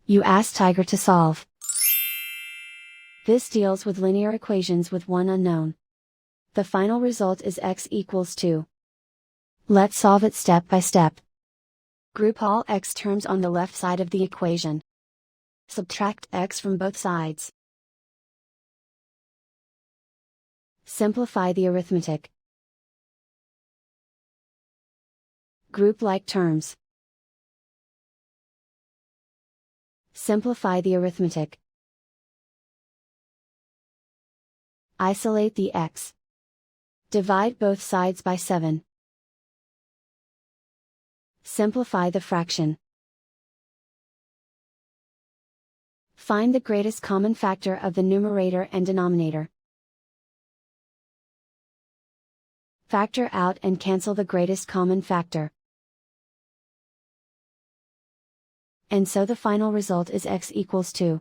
You ask Tiger to solve. This deals with linear equations with one unknown. The final result is x equals 2. Let's solve it step by step. Group all x terms on the left side of the equation. Subtract x from both sides. Simplify the arithmetic. Group like terms. Simplify the arithmetic. Isolate the x. Divide both sides by 7. Simplify the fraction. Find the greatest common factor of the numerator and denominator. Factor out and cancel the greatest common factor. And so the final result is x equals 2.